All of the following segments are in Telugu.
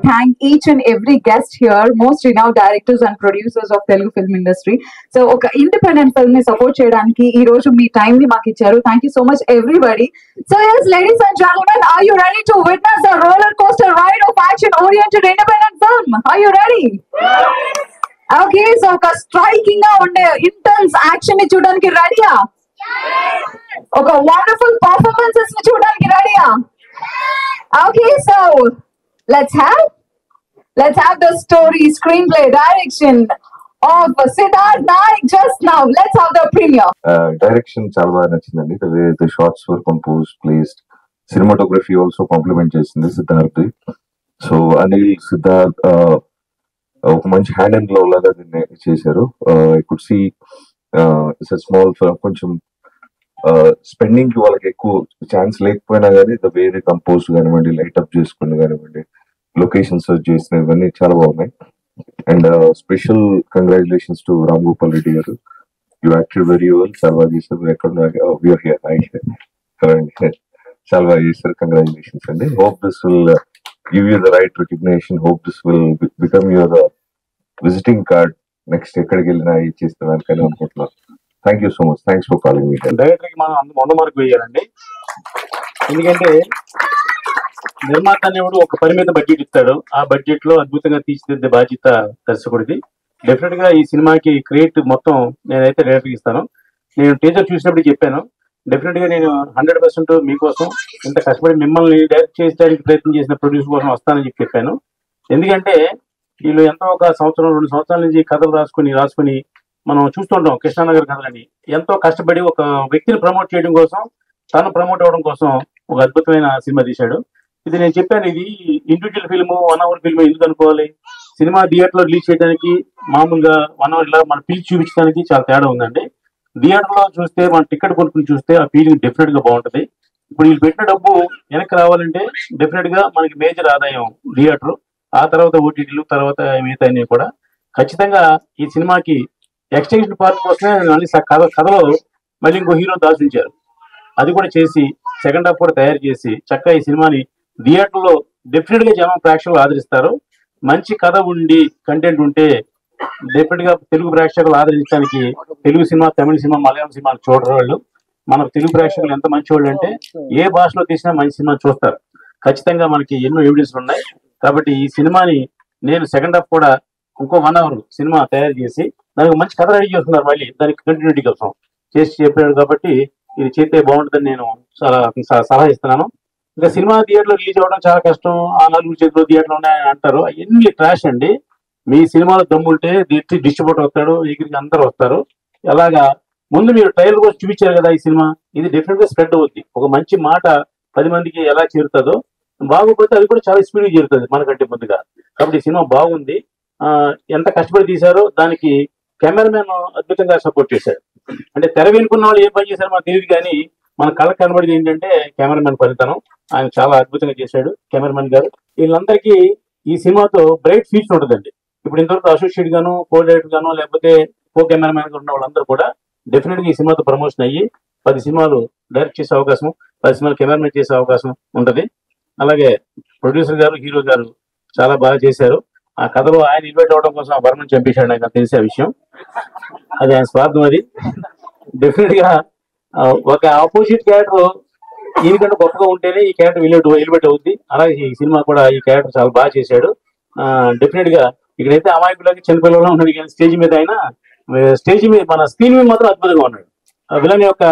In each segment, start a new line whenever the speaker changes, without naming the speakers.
thank each and every guest here, most renowned directors and producers of Telugu film industry. So, oka independent film ni support cheyadaniki ee roju mee time ni maaku icharu. Thank you so much, everybody. So, yes, ladies and gentlemen, are you ready to witness a roller coaster ride of action-oriented independent film? Are you ready? Okay, so oka striking ga unde intense action ni chudaniki ready ya? Oka wonderful performances ni chudaniki ready ya? Okay, so let's have the story, screenplay, direction of Siddharth Naik just now. Let's have the premiere.
Direction చాలా బాగా నచ్చిందండి. The way the shots were composed, placed, cinematography also compliment చేసింది సిద్ధార్థ్. సో అనిల్ సిద్ధార్థ్ ఒక మంచి హ్యాండ్ అండ్ గ్లవ్ లాగా దీన్ని చేశారు. I could see it's small కొంచెం స్పెండింగ్ కి వాళ్ళకి ఎక్కువ ఛాన్స్ లేకపోయినా కానీ ద వేరే కంపోజ్ కానివ్వండి, లైట్ అప్ చేసుకుని కానివ్వండి, లొకేషన్స్ చేసిన ఇవన్నీ చాలా బాగున్నాయి. And special congratulations to Ram Gopal Reddy garu. You acted very well. చాలా బాగా చేశారు. ఎక్కడ చాలా బాగా చేశారు. కంగ్రాచులేషన్స్ అండి. Hope this will give you the right recognition. Hope this will become your visiting card. Next ఎక్కడికి వెళ్ళినా ఇది చేస్తాను అనుకుంటున్నాను. Thank you so much. Thanks for calling me.
Director కి మనం 100 మార్కు వేయాలండి. ఎందుకంటే నిర్మాత అనేవాడు ఒక పరిమిత బడ్జెట్ ఇస్తాడు. ఆ బడ్జెట్ లో అద్భుతంగా తీర్చిదిద్దే బాధ్యత దర్శకుడిది. డెఫినెట్ గా ఈ సినిమాకి క్రియేట్ మొత్తం నేనైతే డైరెక్టర్ ఇస్తాను. నేను టీజర్ చూసినప్పుడు చెప్పాను, డెఫినెట్ గా నేను 100% మీకోసం ఇంత కష్టపడి మిమ్మల్ని డైరెక్ట్ చేయడానికి ప్రయత్నం చేసిన ప్రొడ్యూసర్ కోసం వస్తానని చెప్పాను. ఎందుకంటే వీళ్ళు ఎంతో ఒక 2 సంవత్సరాల నుంచి కథలు రాసుకుని మనం చూస్తుంటాం. కృష్ణానగర్ కథలని ఎంతో కష్టపడి ఒక వ్యక్తిని ప్రమోట్ చేయడం కోసం, తను ప్రమోట్ అవ్వడం కోసం ఒక అద్భుతమైన సినిమా తీశాడు. ఇది నేను చెప్పాను, ఇది ఇండివిజువల్ ఫిల్మ్, 1 hour ఫిల్మ్ ఎందుకు అనుకోవాలి. సినిమా థియేటర్ లో రిలీజ్ చేయడానికి మామూలుగా 1 hour ఇలా మన ఫీల్ చూపించడానికి చాలా తేడా ఉందండి. థియేటర్ లో చూస్తే మన టికెట్ కొనుక్కుని చూస్తే ఆ ఫీలింగ్ డెఫినెట్ గా బాగుంటది. ఇప్పుడు వీళ్ళు పెట్టిన డబ్బు వెనక్కి రావాలంటే డెఫినెట్ గా మనకి మేజర్ ఆదాయం థియేటర్, ఆ తర్వాత ఓటీటీలు, తర్వాత మిగతా అన్ని కూడా. ఖచ్చితంగా ఈ సినిమాకి ఎక్స్టెన్షన్ పార్ట్ కోసమే మళ్ళీ కథలో మళ్ళీ ఇంకో హీరో దాచుంచారు. అది కూడా చేసి సెకండ్ హాఫ్ కూడా తయారు చేసి చక్కగా ఈ సినిమాని థియేటర్లో డెఫినెట్ గా జనం ప్రేక్షకులు ఆదరిస్తారు. మంచి కథ ఉండి కంటెంట్ ఉంటే డెఫినెట్ గా తెలుగు ప్రేక్షకులు ఆదరించడానికి తెలుగు సినిమా, తమిళ సినిమా, మలయాళం సినిమాలు చూడరు వాళ్ళు. మన తెలుగు ప్రేక్షకులు ఎంత మంచి వాళ్ళు అంటే ఏ భాషలో తీసినా మంచి సినిమా చూస్తారు. ఖచ్చితంగా మనకి ఎన్నో ఎవిడెన్స్ ఉన్నాయి. కాబట్టి ఈ సినిమాని నేను సెకండ్ హాఫ్ కూడా ఇంకో 1 hour సినిమా తయారు చేసి దానికి మంచి కథ రెడీ చేస్తున్నారు. మళ్ళీ దానికి కంటిన్యూటీ కోసం చేసి చెప్పాడు. కాబట్టి ఇది చేస్తే బాగుంటుందని నేను చాలా సలహా ఇస్తున్నాను. ఇంకా సినిమా థియేటర్లో రిలీజ్ అవ్వడం చాలా కష్టం, ఆ 4 చేతులు థియేటర్లో ఉన్నాయని అంటారు. అవన్నీ ట్రాష్ అండి. మీ సినిమాలో దమ్ముంటే డిస్ట్రిబ్యూటర్ వస్తాడు, ఎగిరికి అందరూ వస్తారు. అలాగా ముందు మీరు ట్రైలర్ కూడా చూపించారు కదా ఈ సినిమా, ఇది డెఫినెట్ గా స్ప్రెడ్ అవుద్ది. ఒక మంచి మాట 10 మందికి ఎలా చేరుతుందో, బాగోపోతే అది కూడా చాలా స్పీడ్గా చేరుతుంది మనకంటే ముందుగా. కాబట్టి ఈ సినిమా బాగుంది. ఎంత కష్టపడి తీశారో దానికి కెమెరామెన్ అద్భుతంగా సపోర్ట్ చేశాడు. అంటే తెర వెనుకున్న వాళ్ళు ఏం పని చేశారో మనకు తెలియదు, కానీ మన కళ్ళకు కనబడేది ఏంటంటే కెమెరామెన్ పనితనం. ఆయన చాలా అద్భుతంగా చేశాడు కెమెరామెన్ గారు. వీళ్ళందరికీ ఈ సినిమాతో బ్రైట్ ఫ్యూచర్ ఉంటుందండి. ఇప్పుడు ఇంతవరకు అసోసియేట్ గాను, కో డైరెక్టర్ గాను, లేకపోతే కో కెమెరామెన్ గా ఉన్న వాళ్ళందరూ కూడా డెఫినెట్ గా ఈ సినిమాతో ప్రమోషన్ అయ్యి 10 సినిమాలు డైరెక్ట్ చేసే అవకాశం, 10 సినిమాలు కెమెరామెన్ చేసే అవకాశం ఉంటది. అలాగే ప్రొడ్యూసర్ గారు, హీరో గారు చాలా బాగా చేశారు. ఆ కథలో ఆయన ఇన్వైట్ అవడం కోసం ఆ వర్మని చంపేశాడు. నాకు తెలిసే విషయం, అది ఆయన స్వార్థం. అది డెఫినెట్ గా ఒక ఆపోజిట్ క్యారెక్టర్ దీనికంటే గొప్పగా ఉంటేనే ఈ క్యారెక్టర్ ఎలివేట్ అవుద్ది. అలాగే ఈ సినిమా కూడా ఈ క్యారెక్టర్ చాలా బాగా చేశాడు. డెఫినెట్ గా ఇక్కడైతే అమాయకులకి చిన్నపిల్లలు ఉన్నాడు, కానీ స్టేజ్ మీద అయినా మన స్క్రీన్ మీద మాత్రం అద్భుతంగా ఉన్నాడు. విలన్ యొక్క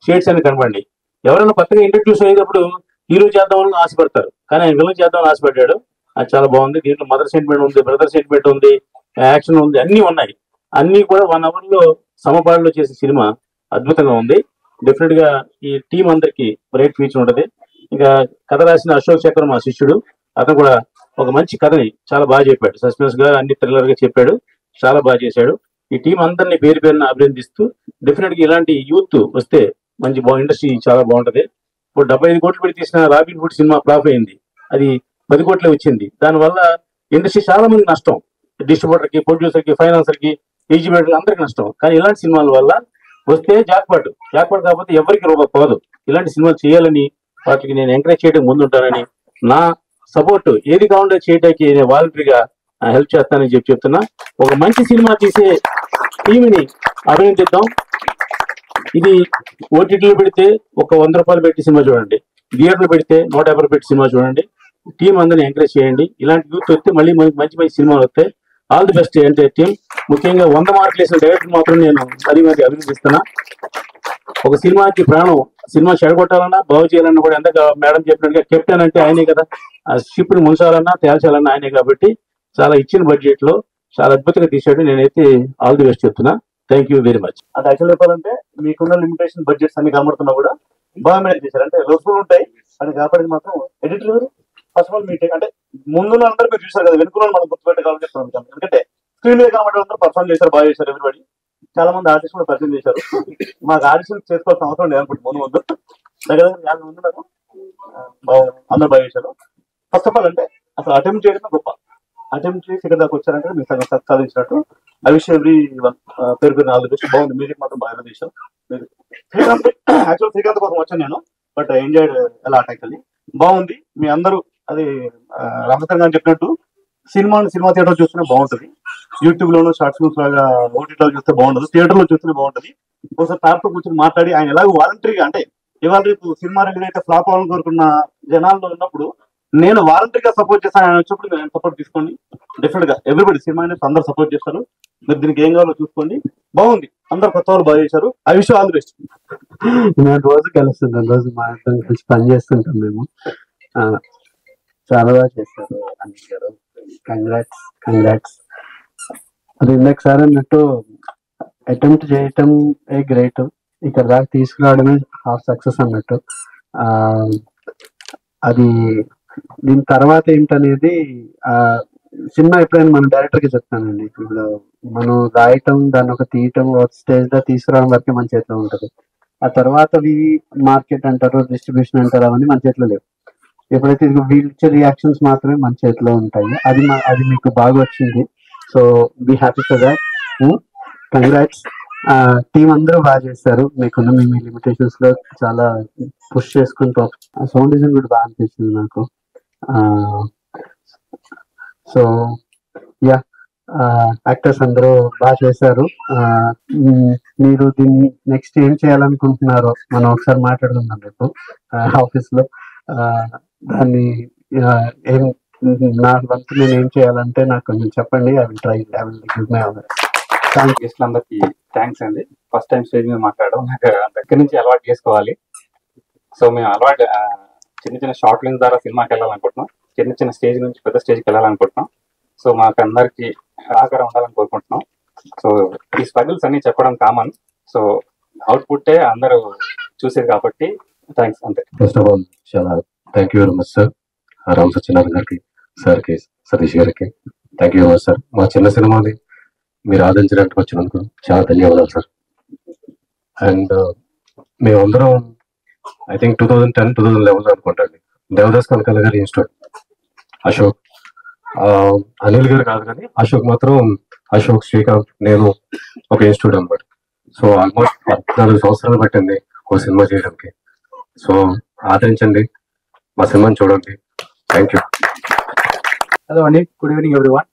షేడ్స్ అని కనపడండి. ఎవరైనా కొత్తగా ఇంట్రడ్యూస్ అయ్యేటప్పుడు హీరో చేద్దామని ఆశపడతారు, కానీ ఆయన విలన్ చేద్దామని ఆశపడ్డాడు. అది చాలా బాగుంది. దీంట్లో మదర్ సెంటిమెంట్ ఉంది, బ్రదర్ సెంటిమెంట్ ఉంది, యాక్షన్ ఉంది, అన్ని ఉన్నాయి. అన్ని కూడా 1 hour లో సమపాడులో చేసే సినిమా అద్భుతంగా ఉంది. డెఫినెట్ గా ఈ టీం అందరికి బ్రైట్ ఫ్యూచర్ ఉంటది. ఇంకా కథ రాసిన అశోక్ చక్ర మా శిష్యుడు, అతను కూడా ఒక మంచి కథని చాలా బాగా చెప్పాడు. సస్పెన్స్ గా అన్ని థ్రిల్లర్ గా చెప్పాడు, చాలా బాగా చేశాడు. ఈ టీం అందరినీ పేరున అభినందిస్తూ డెఫినెట్ గా ఇలాంటి యూత్ వస్తే మంచి ఇండస్ట్రీ చాలా బాగుంటది. ఇప్పుడు 75 కోట్లు పెట్టి తీసిన రాబిన్ హుడ్ సినిమా ఫ్లాప్ అయింది, అది 10 కోట్లే వచ్చింది. దానివల్ల ఇండస్ట్రీ చాలా మంది నష్టం, డిస్ట్రిబ్యూటర్ కి, ప్రొడ్యూసర్ కి, ఫైనాన్సర్ కి, ఎగ్జిబ్యూటర్ అందరికి నష్టం. కానీ ఇలాంటి సినిమాల వల్ల వస్తే జాక్పాట్ కాకపోతే ఎవరికి రూపాయి పోదు. ఇలాంటి సినిమాలు చేయాలని వాటికి నేను ఎంకరేజ్ చేయడం ముందుంటానని నా సపోర్ట్ ఏది కావాలో చేయడానికి నేను వాలంటరీగా హెల్ప్ చేస్తానని చెప్తున్నా. ఒక మంచి సినిమా తీసే టీంని అభినందిద్దాం. ఇది ఓటీటీలో పెడితే ఒక 100 రూపాయలు పెట్టి సినిమా చూడండి, థియేటర్లో పెడితే 150 పెట్టి సినిమా చూడండి. టీం అందరిని ఎంకరేజ్ చేయండి. ఇలాంటి యూత్ వస్తే మళ్ళీ మంచి మంచి సినిమాలు వస్తాయి. All the best entire team. ముఖ్యంగా 100 మార్కులు వేసిన డైరెక్టర్ మాత్రం నేను మరీ అభినందిస్తున్నా. ఒక సినిమాకి ప్రాణం, సినిమా చెడగొట్టాలన్నా బాగు చేయాలన్నా కూడా ఎంత మేడం చెప్పినట్టుగా కెప్టెన్ అంటే ఆయనే కదా, ఆ షిప్ ని ముంచాలన్నా తేల్చాలన్నా ఆయనే. కాబట్టి చాలా ఇచ్చిన బడ్జెట్ లో చాలా అద్భుతంగా తీసాడు. నేనైతే ఆల్ ది బెస్ట్ చెప్తున్నా. Thank you very much.
అంటే యాక్చువల్ చెప్పాలంటే మీకున్న లిమిటేషన్ బడ్జెట్స్ అన్ని కనబడుతున్నా కూడా బాగా మేనేజ్ చేశారు. అంటే రోజులు ఉంటాయి అని కాబట్టి మాత్రం ఎడిటర్ ఫస్ట్ ఆఫ్ ఆల్ మీ అంటే ముందున్న అందరూ మీరు చూసారు కదా, వెనుకలో మనం గుర్తుపెట్టగలని చెప్తున్నాం. ఎందుకంటే స్క్రీన్ మీద కనబడే అందరూ పర్ఫార్మ్ చేశారు, బాగా చేశారు. ఎవ్రీబడి చాలా మంది ఆర్టిస్ట్ కూడా పరిచయం చేశారు. మాకు ఆడిషన్ చేసుకోవాల్సిన అవసరం లేదు అనుకుంటే ముందు దగ్గర 50 మంది నాకు బాగుంది, అందరూ బాగా చేశారు. ఫస్ట్ ఆఫ్ ఆల్ అంటే అసలు అటెంప్ట్ చేయడమే గొప్ప. అటెంప్ట్ చేసి ఇక్కడ దాకా వచ్చారంటే మీరు సగం సాధించినట్టు. ఐ విష్ ఎవ్రీ వన్ పేరు ఆల్ ది బెస్ట్. బాగుంది, మ్యూజిక్ మాత్రం బాగా చేశారు. శ్రీకాంత్ యాక్చువల్ శ్రీకాంత్ కోసం వచ్చాను నేను, బట్ ఎంజాయ్డ్ ఎలా యాక్చువల్లీ బాగుంది. మీ అందరూ అది రామచంద్ర గారు చెప్పినట్టు సినిమా థియేటర్ చూస్తేనే బాగుంటుంది. యూట్యూబ్ లోను షార్ట్ ఫిల్మ్స్ లాగా ఓటీటీలో చూస్తే బాగుండదు, థియేటర్ లో చూస్తేనే బాగుంటుంది. ఒకసారి తారతో కూర్చొని మాట్లాడి ఆయన ఎలాగో వాలంటరీగా అంటే ఇవాళ రేపు సినిమా రిలీజ్ అయితే ఫ్లాప్ అవ్వాలని కోరుకున్న జనాల్లో ఉన్నప్పుడు నేను వాలంటరీగా సపోర్ట్ చేస్తాను. ఆయన వచ్చినప్పుడు నేను సపోర్ట్ తీసుకోండి. డెఫినెట్ గా ఎవ్రీబడి సినిమా అనేది అందరూ సపోర్ట్ చేస్తారు. మీరు దీనికి ఏం కావాలో చూసుకోండి. బాగుంది, అందరు కొత్త వాళ్ళు బాగా చేశారు. I wish all the best.
నేను రోజు కలుస్తుంటాం, రోజు మా ఇద్దరం కలిసి పని చేస్తుంటాం మేము. చాలా బాగా చేస్తారు అనిల్ గారు. కంగ్రాట్స్. అది ఇందాక సార్ అన్నట్టు అటెంప్ట్ చేయటం గ్రేట్, ఇక్కడ దాకా తీసుకురావడమే హాఫ్ సక్సెస్ అన్నట్టు. అది దీని తర్వాత ఏంటనేది సినిమా ఎప్పుడైనా మన డైరెక్టర్ కి చెప్తానండి. ఇప్పుడు మనం రాయటం, దాన్ని ఒక తీయటం, ఒక స్టేజ్ దా తీసుకురావడం వరకే మన చేతిలో ఉంటది. ఆ తర్వాత మార్కెట్ అంటారు, డిస్ట్రిబ్యూషన్ అంటారు, అవన్నీ మన చేతిలో లేవు. ఎప్పుడైతే వీళ్ళు ఇచ్చే రియాక్షన్స్ మాత్రమే మన చేతిలో ఉంటాయి. అది మీకు బాగా వచ్చింది. So be happy for that. Congrats. Team అందరూ బాగా చేస్తారు. మీకున్న మీ లిమిటేషన్స్ లో చాలా పుష్ చేసుకుని సౌండ్ డిజైన్ కూడా బాగా అనిపిస్తుంది నాకు. సో యా, యాక్టర్స్ అందరూ బాగా చేశారు. మీరు దీన్ని నెక్స్ట్ ఏం చేయాలనుకుంటున్నారో మనం ఒకసారి మాట్లాడుకుందాం రేపు ఆఫీస్ లో. దాన్ని ఏం నా వంతు నేను ఏం చేయాలంటే నాకు కొంచెం చెప్పండి. I will try. I will give my all.
గెస్ట్లందరికీ థ్యాంక్స్ అండి. ఫస్ట్ టైం స్టేజ్ మీద మాట్లాడడం నాకు దగ్గర నుంచి అలవాటు చేసుకోవాలి. సో మేము అలవాటు చిన్న షార్ట్ ఫిల్మ్స్ ద్వారా సినిమాకి వెళ్ళాలనుకుంటున్నాం. చిన్న స్టేజ్ నుంచి పెద్ద స్టేజ్కి వెళ్ళాలనుకుంటున్నాం. సో మాకు అందరికి సహకారం ఉండాలని కోరుకుంటున్నాం. సో ఈ స్ట్రగుల్స్ అన్ని చెప్పడం కామన్. సో అవుట్పుట్టే అందరూ చూసేది కాబట్టి థ్యాంక్స్ అంతే.
ఫస్ట్ ఆఫ్ ఆల్ చాలా thank you very much sir. Ram Satyanarayana గారికి, సార్కి, సతీష్ గారికి thank you very much sir. మా చిన్న సినిమాని మీరు ఆదరించడానికి వచ్చినందుకు చాలా ధన్యవాదాలు సార్. అండ్ మేమందరం ఐ థింక్ 2010-2011 అనుకుంటాండి, దేవదాస్ కనకాల గారి ఇన్స్టిట్యూట్. అశోక్, అనిల్ గారు కాదు కానీ అశోక్ మాత్రం, అశోక్, శ్రీకాంత్, నేను ఒక ఇన్స్టిట్యూట్ అనమాట. సో ఆల్మోస్ట్ 14 సంవత్సరాలు పట్టింది ఒక సినిమా చేయడానికి. సో ఆదరించండి, మా సినిమాని చూడండి. Thank you.
హలో అండి, good evening everyone.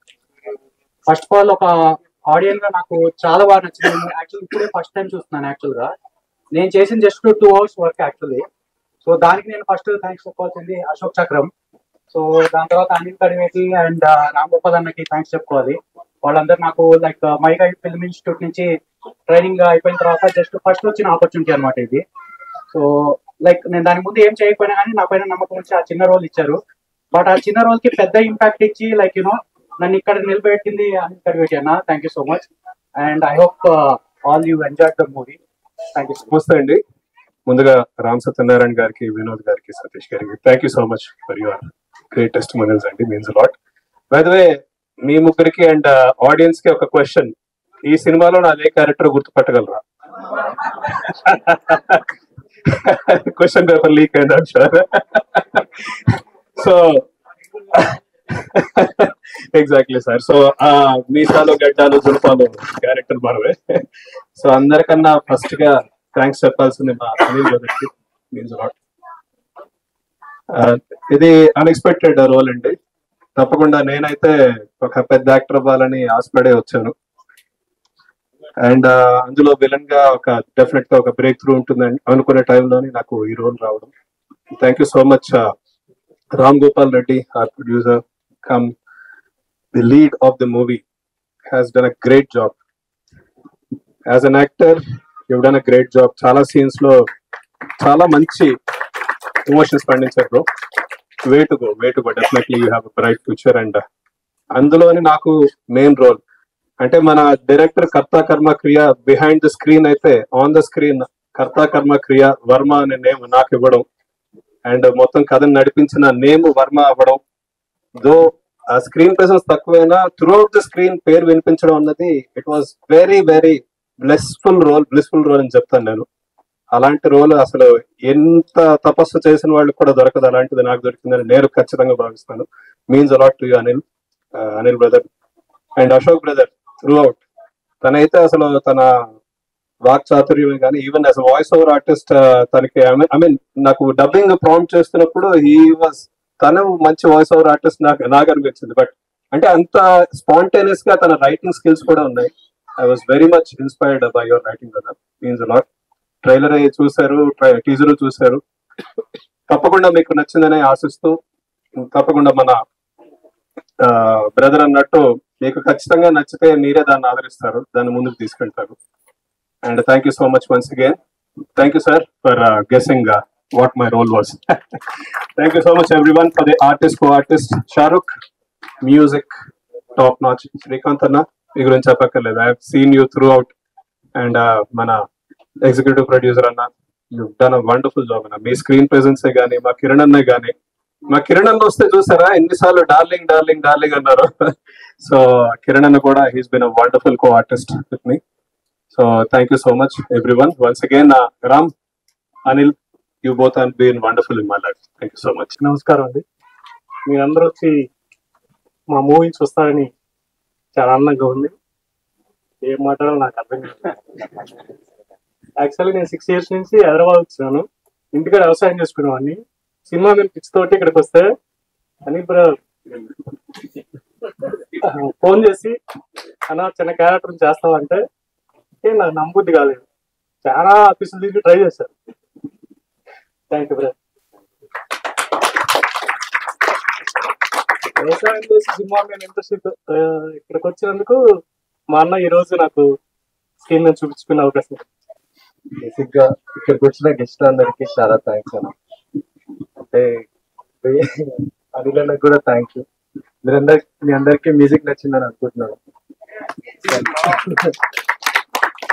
First of all ఒక ఆడియన్స్ గా నాకు చాలా బాగా నచ్చింది. యాక్చువల్లీ ఇప్పుడే ఫస్ట్ టైం చూస్తున్నాను. యాక్చువల్ గా నేను చేసిన just 2 hours work actually. So దానికి నేను ఫస్ట్ థ్యాంక్స్ చెప్పుకోవాల్సింది అశోక్ చక్రం. సో దాని తర్వాత అనిల్ కడివేటి అండ్ రామ్ గోపాల్ అన్నకి థ్యాంక్స్ చెప్పుకోవాలి. వాళ్ళందరూ నాకు లైక్ మైగా ఫిల్మ్ ఇన్స్టిట్యూట్ నుంచి ట్రైనింగ్ అయిపోయిన తర్వాత జస్ట్ ఫస్ట్ వచ్చిన ఆపర్చునిటీ అనమాట ఇది. సో లైక్ నేను దాని ముందు ఏం చేయకపోయినా కానీ నా పైన నమ్మకం వచ్చి ఆ చిన్న రోల్ ఇచ్చారు. బట్ ఆ చిన్న రోల్ కి పెద్ద ఇంపాక్ట్ ఇచ్చి లైక్ నన్ను ఇక్కడ నిలబెట్టింది అనిల్ కడివేటి అన్న. Thank you so much. And I hope all you enjoy the movie. Thank you so much.
నమస్తే అండి. ముందుగా రామ్ సత్యనారాయణ గారికి, వినోద్ గారికి, సతీష్ గారికి thank you so much for your great testimonials అండి. Means lot. By the way, మీ ముగ్గురికి అండ్ ఆడియన్స్ కి ఒక క్వశ్చన్. ఈ సినిమాలో నా అదే క్యారెక్టర్ గుర్తుపట్టగలరా? క్వశ్చన్ పేపర్ లీక్ అయింది sir. So exactly sir. So మీసాలు, గడ్డాలు, దుర్పాలు క్యారెక్టర్ మనమే. సో అందరికన్నా ఫస్ట్ గా థ్యాంక్స్ చెప్పాల్సింది మా అనిల్ గారికి. Means lot. ఇది అన్ఎక్స్పెక్టెడ్ రోల్ అండి. తప్పకుండా నేనైతే ఒక పెద్ద యాక్టర్ అవ్వాలని ఆశపడే వచ్చాను. అండ్ అందులో విలన్ గా ఒక డెఫినెట్ గా ఒక బ్రేక్ త్రూ ఉంటుందని అనుకునే టైంలోనే నాకు ఈ రోల్ రావడం. Thank you so much Ram Gopal Reddy, our producer, come the lead of the movie, has done a great job. As an actor, you've done a great job. చాలా సీన్స్ లో చాలా మంచి ఎమోషన్స్ పండించారు bro. Way to go definitely you have a bright future. And అందులోని నాకు మెయిన్ రోల్ అంటే మన డైరెక్టర్ కర్తా కర్మ క్రియ బిహైండ్ ద స్క్రీన్ అయితే ఆన్ ద స్క్రీన్ కర్తా కర్మ క్రియ వర్మ అనే నేమ్ నాకు ఇవ్వడం అండ్ మొత్తం కథను నడిపించిన నేమ్ వర్మ అవ్వడం. దో ఆ స్క్రీన్ ప్రెసెన్స్ తక్కువైనా త్రూ అవుట్ ద స్క్రీన్ పేరు వినిపించడం అన్నది it was very very blessful role అని చెప్తాను నేను. అలాంటి రోల్ అసలు ఎంత తపస్సు చేసిన వాళ్ళు కూడా దొరకదు, అలాంటిది నాకు దొరికిందని నేను ఖచ్చితంగా భావిస్తాను. Means a lot to you Anil brother and Ashok brother through out. తనైతే అసలు తన వాక్ చాతుర్యమే కానీ even as voice over artist తనకి ఐ మీన్ నాకు డబ్బింగ్ ప్రాంప్ట్ చేస్తున్నప్పుడు తను మంచి వాయిస్ ఓవర్ ఆర్టిస్ట్ నాకు అనిపించింది. బట్ అంటే అంత స్పాంటేనియస్ గా తన రైటింగ్ స్కిల్స్ కూడా ఉన్నాయి. I was very much inspired by your writing brother. Means a lot. Trailer చూశారు, టీజర్ చూశారు, తప్పకుండా మీకు నచ్చిందని ఆశిస్తూ తప్పకుండా మన బ్రదర్ అన్నట్టు మీకు ఖచ్చితంగా నచ్చితే మీరే దాన్ని ఆదరిస్తారు, దాన్ని ముందుకు తీసుకెళ్తారు. And thank you so much once again. Thank you sir for guessing what my role was. Thank you so much everyone for the artist Shahrukh, music top notch. Srikanth anna మీ గురించి చెప్పక్కర్లేదు. I have seen you throughout and మన ఎగ్జిక్యూటివ్ ప్రొడ్యూసర్ అన్న you've done a wonderful job అన్న. మీ స్క్రీన్ ప్రెజెన్స్ కానీ మా కిరణ్ అన్న కానీ మా కిరణ్ అన్న వస్తే చూసారా ఎన్నిసార్లు డార్లింగ్ అన్నారు. సో కిరణ్ అన్న కూడా he's been a wonderful co-artist with me. So thank you so much everyone once again. Ram, Anil, you both have been wonderful in my life. Thank you so much.
నమస్కారం అండి. మీరందరూ వచ్చి మా మూవీ చూస్తారని చాలా ఆనందంగా ఉంది. ఏం మాట్లాడాలో నాకు అర్థం కాదు. యాక్చువల్లీ నేను 6 years నుంచి హైదరాబాద్ వచ్చినాను. ఇంటికాడ వ్యవసాయం చేసుకునేవాడిని. సినిమా మీద పిచ్చి తోటి ఇక్కడికి వస్తే అని ఫోన్ చేసి అన్న చిన్న క్యారెక్టర్ చేస్తామంటే నాకు నమ్మబుద్ధి కాలేదు. చాలా ఆఫీసులు తిరిగి ట్రై చేశారు. Thank you brother. వ్యవసాయం చేసి సినిమా మీద ఇంట్రెస్ట్ ఇక్కడికి వచ్చినందుకు మా అన్న ఈ రోజు నాకు స్క్రీన్ మీద చూపించుకునే అవకాశం.
బేసిక్ గా ఇక్కడికి వచ్చిన గెస్ట్ అందరికి చాలా థ్యాంక్స్ అన్న. అంటే అనిల్ కూడా థ్యాంక్ యూ. మీ అందరికి మ్యూజిక్ నచ్చిందని అనుకుంటున్నాను.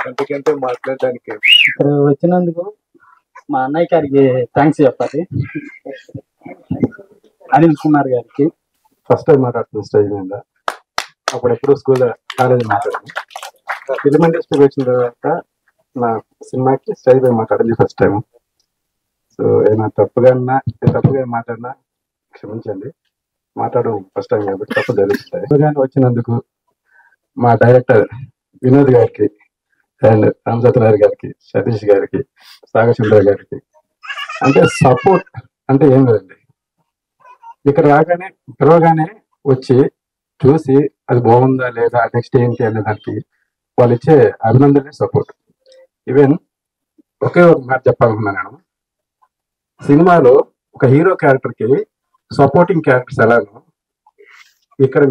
అందుకంటే మాట్లాడడానికి
ఇక్కడ వచ్చినందుకు మా అన్నయ్య గారికి థ్యాంక్స్ చెప్పాలి. అనిల్ కుమార్ గారికి
ఫస్ట్ టైం మాట్లాడుతున్నాను స్టేజ్ మీద. అప్పుడెప్పుడు కాలేజ్ మాట్లాడాను. ఫిలిం ఇండస్ట్రీకి వచ్చిన తర్వాత నా సినిమాకి స్టేజ్ పై మాట్లాడింది ఫస్ట్ టైం. సో ఏమైనా తప్పుగా మాట్లాడినా క్షమించండి. మాట్లాడడం ఫస్ట్ టైం కాబట్టి తప్పు తెలుస్తాయి. తప్పుగా వచ్చినందుకు మా డైరెక్టర్ వినోద్ గారికి అండ్ రామ్ సత్యనారాయణ గారికి, సతీష్ గారికి, సాగర్ గారికి అంటే సపోర్ట్ అంటే ఏం లేదండి. ఇక్కడ రాగానే పిలవగానే వచ్చి చూసి అది బాగుందా లేదా నెక్స్ట్ ఏంటి అనే దానికి వాళ్ళు ఇచ్చే అభినందనే సపోర్ట్. ఈవెన్ ఒకే ఒక మాట చెప్పాలనుకున్నాను నేను. సినిమాలో ఒక హీరో క్యారెక్టర్కి సపోర్టింగ్ క్యారెక్టర్స్ ఎలానో ఇక్కడ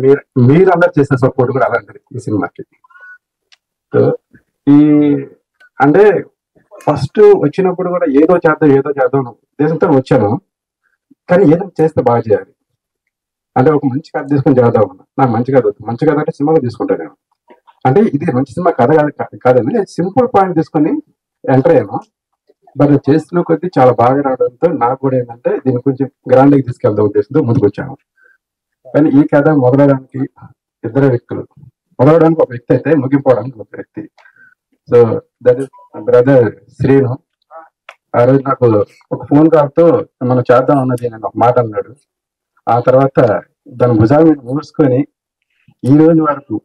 మీరు అందరు చేసే సపోర్ట్ కూడా అలాంటిది ఈ సినిమాకి. సో అంటే ఫస్ట్ వచ్చినప్పుడు కూడా ఏదో చేద్దాం ఉద్దేశంతో వచ్చాను. కానీ ఏదో చేస్తే బాగా చేయాలి అంటే ఒక మంచి కథ తీసుకొని చేద్దాం. నాకు మంచి కథ అంటే సినిమాలో తీసుకుంటాను నేను. అంటే ఇది మంచి సినిమా కథ కాదండి, నేను సింపుల్ పాయింట్ తీసుకొని ఎంటర్ అయ్యాను. బట్ చేస్తున్న కొద్దీ చాలా బాగా రావడంతో నాకు కూడా ఏంటంటే దీని కొంచెం గ్రాండ్గా తీసుకెళ్దాం ఉద్దేశంతో ముందుకు వచ్చాను. కానీ ఈ కథ మొదలవడానికి ఇద్దరు వ్యక్తులు, మొదలవడానికి ఒక వ్యక్తి అయితే ముగింపోవడానికి ఒక వ్యక్తి. So that is brother Srinu. ఆ రోజు నాకు ఒక ఫోన్ కాల్తో మనం చేద్దాం అన్నది నేను ఒక మాట అన్నాడు. ఆ తర్వాత దాని భుజాల మీద మూసుకొని ఈ రోజు వరకు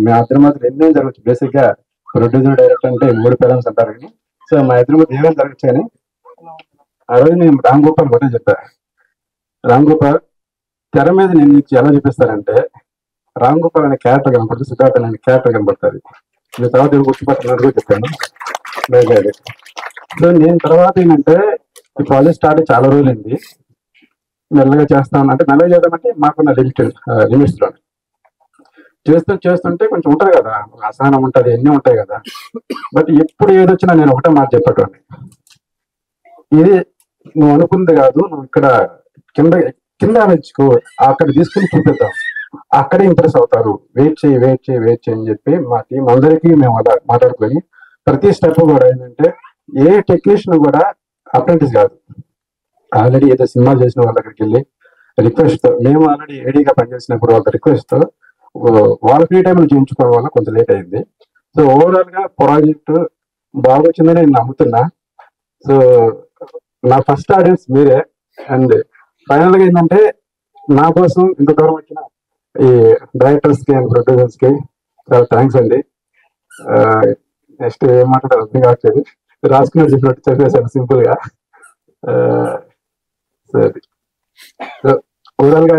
మా ఇద్దరి మధ్య ఎన్నో జరగచ్చు. బేసిక్ గా ప్రొడ్యూసర్ డైరెక్టర్ అంటే 3 పేరెంట్స్ అంటారు కానీ సో మా ఇద్దరి మధ్య ఏమేమి జరగచ్చు కానీ ఆ రోజు నేను రామ్ గోపాల్ ఒకటే చెప్పా,
రామ్ గోపాల్ తెర మీద నేను నీకు ఎలా చూపిస్తానంటే రామ్ గోపాల్ అనే క్యారెక్టర్ కనపడుతుంది, సిద్ధార్థ్ అనే క్యారెక్టర్ కనపడుతుంది. నేను తర్వాత గుర్తుపట్టినట్టు కూడా చెప్పాను. సో నేను తర్వాత ఏంటంటే ఈ ప్రాజెక్ట్ స్టార్ట్ అయ్యి చాలా రోజులైంది. మెల్లగా చేస్తాను అంటే మెల్లగా చేద్దామంటే మాకున్న లిమిట్స్ లో చేస్తుంటే కొంచెం ఉంటుంది కదా, అసహనం ఉంటుంది, అన్నీ ఉంటాయి కదా. బట్ ఎప్పుడు ఏదొచ్చినా నేను ఒకటే మాట చెప్పేటోని, ఇది నువ్వు అనుకుంది కాదు, నువ్వు ఇక్కడ కింద కింద ఆలోచించుకో, అక్కడ తీసుకుని చూపిద్దాం, అక్కడే ఇంప్రెస్ అవుతారు, వెయిట్ చేయి అని చెప్పి మా టీం అందరికీ మేము అలా మాట్లాడుకొని ప్రతి స్టెప్ కూడా ఏంటంటే ఏ టెక్నీషియన్ కూడా అప్రెంటిస్ కాదు, ఆల్రెడీ ఏదో సినిమాలు చేసిన వాళ్ళ దగ్గరికి వెళ్ళి రిక్వెస్ట్, మేము ఆల్రెడీ ఏడీగా పనిచేసినప్పుడు వాళ్ళ రిక్వెస్ట్ వాళ్ళ ఫ్రీ టైంలో చేయించుకోవడం వల్ల కొంచెం లేట్ అయింది. సో ఓవరాల్ గా ప్రాజెక్ట్ బాగా వచ్చిందని నేను నమ్ముతున్నా. సో నా ఫస్ట్ ఆడియన్స్ మీరే. అండ్ ఫైనల్ గా ఏంటంటే నా కోసం ఇంత దూరం వచ్చిన ఈ డైరెక్టర్స్ కి అండ్ ప్రొడ్యూసర్స్ కి చాలా థ్యాంక్స్ అండి. నెక్స్ట్ ఏం మాట్లాడారు అర్థం కావట్లేదు, రాసుకున్న చెప్పినట్టు చెప్పేశాను సింపుల్ గా. సరే, ఓవరాల్ గా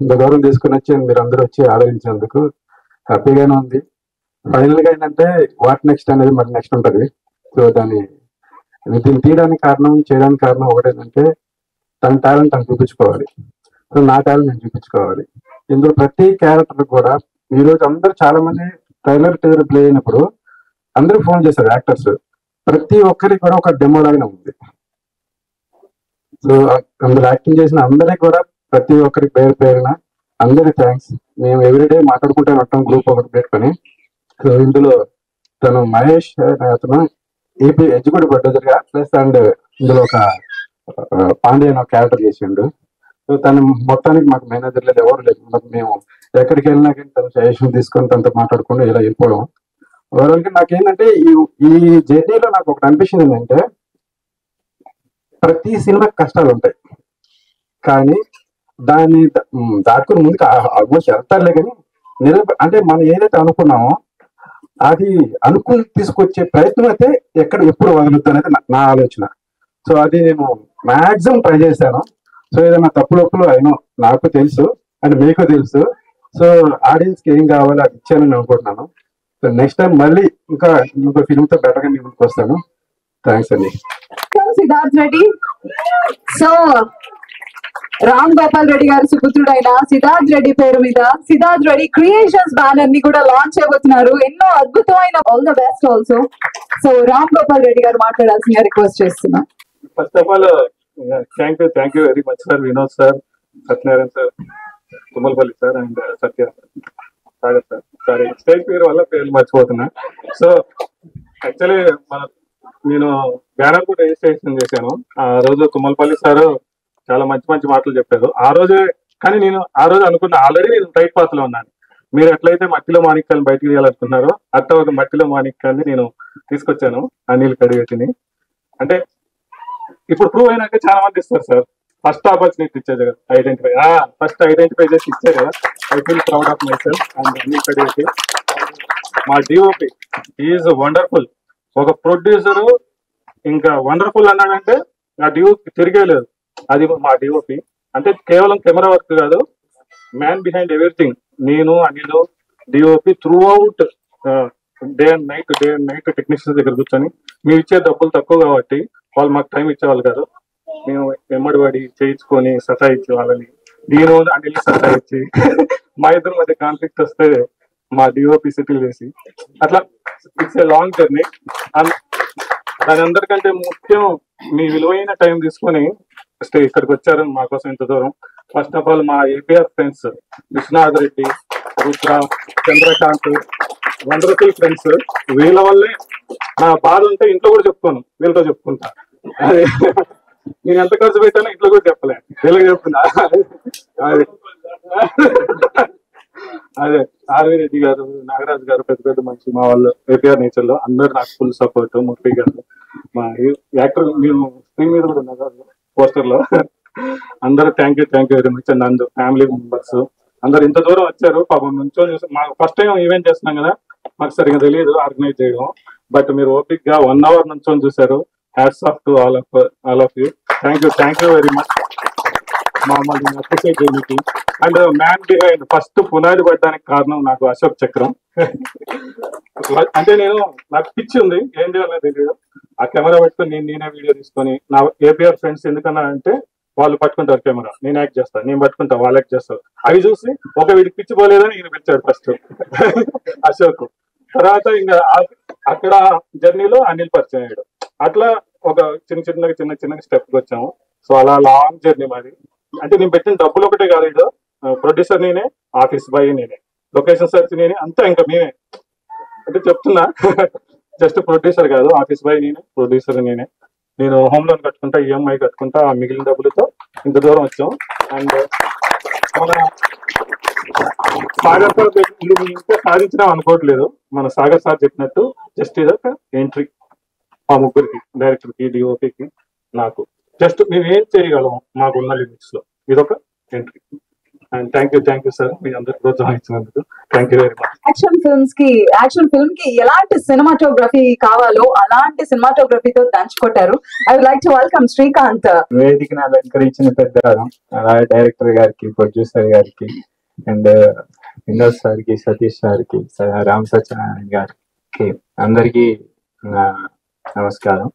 ఇంత దూరం తీసుకుని వచ్చి మీరు అందరూ వచ్చి ఆలోచించినందుకు హ్యాపీగానే ఉంది. ఫైనల్ గా ఏంటంటే వాట్ నెక్స్ట్ అనేది మరి నెక్స్ట్ ఉంటుంది. సో దీన్ని తీయడానికి కారణం, చేయడానికి కారణం ఒకటేంటంటే తన టాలెంట్ తను చూపించుకోవాలి. సో నా టాలెంట్ నేను చూపించుకోవాలి. ఇందులో ప్రతి క్యారెక్టర్ కూడా ఈ రోజు అందరూ చాలా మంది ట్రైలర్ టీజర్ ప్లే అయినప్పుడు అందరూ ఫోన్ చేశారు యాక్టర్స్, ప్రతి ఒక్కరికి కూడా ఒక డెమో లాగానే ఉంది. సో అందులో యాక్టింగ్ చేసిన అందరికి కూడా ప్రతి ఒక్కరికి పేరున అందరికి థ్యాంక్స్. మేము ఎవ్రీడే మాట్లాడుకుంటే మొత్తం గ్రూప్ ఒకటి పెట్టుకొని. సో ఇందులో తను మహేష్ అతను ఏపీ ఎగ్జిక్యూటివ్ ప్రొడ్యూసర్ గా ప్లస్ అండ్ ఇందులో ఒక పాండే ఒక క్యారెక్టర్ చేసిండు. సో తను మొత్తానికి మాకు మేనేజర్ లేదు, ఎవరు లేదు. మేము ఎక్కడికి వెళ్ళినా కానీ తను సజెషన్ తీసుకొని తనతో మాట్లాడుకుంటూ ఇలా వెళ్ళిపోవడం. ఓవరాల్ గా నాకేంటంటే ఈ జర్నీలో నాకు ఒకటి అనిపించింది ఏంటంటే ప్రతి సినిమాకి కష్టాలు ఉంటాయి, కానీ దాన్ని దాటుకుని ముందుకు ఆల్మోస్ట్ వెళ్తారులే. కానీ అంటే మనం ఏదైతే అనుకున్నామో అది అనుకుని తీసుకొచ్చే ప్రయత్నం అయితే ఎప్పుడు వదలొద్దు అనేది నా ఆలోచన. సో అది నేను మాక్సిమం ట్రై చేశాను. సో ఏదైనా తప్పులు అయినో నాకు తెలుసు అండ్ మీకు తెలుసు. సో ఆడియన్స్ కి ఏం కావాలో అది ఇచ్చానని అనుకుంటున్నాను. సో నెక్స్ట్ టైం మళ్ళీ ఇంకో ఫిల్మ్ తో బెటర్ గా మీ ముందుకు వస్తాను. థ్యాంక్స్ అండి.
సిద్ధార్థ్ రెడ్డి. సో రామ్ గోపాల్ రెడ్డి గారి సుపుత్రుడైన సిద్ధార్థ్ రెడ్డి పేరు మీద సిద్ధార్థ్ రెడ్డి క్రియేషన్స్ బ్యానర్ ని కూడా లాంచ్ చేయబోతున్నారు. ఎన్నో అద్భుతమైన all the best also. So Ram Gopal Reddy గారు మాట్లాడాల్సిందిగా రిక్వెస్ట్ చేస్తున్నా.
First of all thank you very much sir, Vinod sir, Satyanarayana sir, Tummalapalli sir and Satya Sagar sir. Sorry stage పేరు వల్ల పేర్లు మర్చిపోతున్నా. సో యాక్చువల్లీ నేను బ్యానర్ కూడా రిజిస్ట్రేషన్ చేశాను. ఆ రోజు తుమ్మలపల్లి సార్ చాలా మంచి మాటలు చెప్పారు ఆ రోజే. కానీ నేను ఆ రోజు అనుకున్నా ఆల్రెడీ నేను రైట్ పాత్ లో ఉన్నాను. మీరు ఎట్లయితే మట్టిలో మాణిక్యాలను బయటకు తీయాలనుకున్నారో అట్లా ఒక మట్టిలో మాణిక్యాన్ని నేను తీసుకొచ్చాను, అనిల్ కడిగట్టిని. అంటే ఇప్పుడు ప్రూవ్ అయినాక చాలా మంది ఇస్తారు సార్, ఫస్ట్ ఆపర్చునిటీ ఇచ్చారు కదా, ఫస్ట్ ఐడెంటిఫై చేసి ఇచ్చారు కదా. I feel proud of myself and Anil Kadigatti. మా డిఓపి ఈజ్ వండర్ఫుల్. ఒక ప్రొడ్యూసర్ ఇంకా వండర్ఫుల్ అన్నాడంటే ఆ డిఓపి తిరిగేలేదు. అది మా డిఓపి అంటే కేవలం కెమెరా వర్క్ కాదు, మ్యాన్ బిహైండ్ ఎవ్రీథింగ్. నేను Anil DOP throughout day and night technicians దగ్గర కూర్చొని మేము ఇచ్చే డబ్బులు తక్కువ కాబట్టి వాళ్ళు మాకు టైం ఇచ్చేవాళ్ళు కాదు. మేము వెంబడిపడి చేయించుకొని సతాయించి వాళ్ళని, నేను అనిల్ సతాయించి మా ఇద్దరి మధ్య కాన్ఫ్లిక్ట్ వస్తే మా డిఓపి సెటిల్ చేసి అట్లా ఇట్స్ ఏ లాంగ్ జర్నీ. దాని అందరికంటే ముఖ్యం మీ విలువైన టైం తీసుకొని ఇక్కడికి వచ్చారు మా కోసం ఇంత దూరం. ఫస్ట్ ఆఫ్ ఆల్ మా APR friends Vishwanath Reddy, Rudra, Chandrakanth, wonderful friends. వీళ్ళ వల్లే నా బాధ ఉంటే ఇంట్లో కూడా చెప్పుకోను, వీళ్ళతో చెప్పుకుంటా. అదే నేను ఎంత ఖర్చు పెట్టానో ఇంట్లో కూడా చెప్పలే, వీళ్ళకి చెప్తున్నా. అదే ఆర్వి రెడ్డి గారు, నాగరాజు గారు పెద్ద మనిషి మా వాళ్ళు ఏపీఆర్ నేచర్ లో అందరు నాకు ఫుల్ సపోర్ట్. మురళి గారు మా యాక్టర్, మేము స్క్రీన్ మీద కూడా ఉన్నారు పోస్టర్ లో. అందరూ thank you very much. And అందరు ఫ్యామిలీ మెంబర్స్ అందరు ఇంత దూరం వచ్చారు. పాపం నుంచో మాకు ఫస్ట్ టైం ఈవెంట్ చేస్తున్నాం కదా, మాకు సరిగ్గా తెలియదు ఆర్గనైజ్ చేయడం. బట్ మీరు ఓపిక్ గా 1 hour నుంచో చూసారు. Hats off to all of you. Thank you very much. మమ్మల్ని అప్రిషియేట్ చేయడానికి. అండ్ మ్యాన్ బిహైండ్ ఫస్ట్ పునాది పడడానికి కారణం నాకు అశోక్ చక్రం. అంటే నాకు పిచ్చి ఉంది, ఏం చేయాలో తెలియదు. ఆ కెమెరా పెట్టుకొని నేనే వీడియో తీసుకొని నా ఏపీఆర్ ఫ్రెండ్స్ ఎందుకన్నా అంటే వాళ్ళు పట్టుకుంటారు కెమెరా, నేను యాక్ట్ చేస్తాను, నేను పట్టుకుంటా, వాళ్ళు యాక్ట్ చేస్తారు. అవి చూసి ఒక వీడికి పిచ్చి పోలేదని ఈయన పిలిచాడు ఫస్ట్ అశోక్. తర్వాత ఇంకా అక్కడ జర్నీలో అనిల్ పరిచయం అయ్యాడు. అట్లా ఒక చిన్న స్టెప్ వచ్చాము. సో అలా లాంగ్ జర్నీ మాది. అంటే నేను పెట్టిన డబ్బులు ఒకటే కాదు, ఇదో ప్రొడ్యూసర్ నేనే, ఆఫీస్ బాయ్ నేనే, లొకేషన్ సర్చ్ నేనే, అంతా ఇంకా మేమే. అంటే చెప్తున్నా జస్ట్ ప్రొడ్యూసర్ కాదు, ఆఫీస్ బాయ్ నేనే, ప్రొడ్యూసర్ నేనే. నేను హోమ్ లోన్ కట్టుకుంటా, ఈఎంఐ కట్టుకుంటా, ఆ మిగిలిన డబ్బులతో ఇంత దూరం వచ్చాం. అండ్ మన సాగర్ సార్ ఇంకా సాధించినాం అనుకోవట్లేదు. మన సాగర్ సార్ చెప్పినట్టు జస్ట్ ఇదొక ఎంట్రీ మా ముగ్గురికి, డైరెక్టర్కి, డిఓపికి, నాకు. జస్ట్ మేము ఏం చేయగలం మాకున్న లిమిట్స్ లో, ఇదొక entry. And thank you sir, మీ అందరికి ప్రోత్సాహం ఇచ్చినందుకు thank you very much.
Action film కి ఎలాంటి సినిమాటోగ్రఫీ కావాలో అలాంటి సినిమాటోగ్రఫీతో దంచుకొట్టారు. I would like to welcome Srikanth.
వేదికను అలంకరించిన పెద్దలు, అలాగే డైరెక్టర్ గారికి, ప్రొడ్యూసర్ గారికి, అండ్ వినోద్ సార్కి, సతీష్ సార్కి, రామ్ సత్యనారాయణ గారికి, అందరికి నమస్కారం.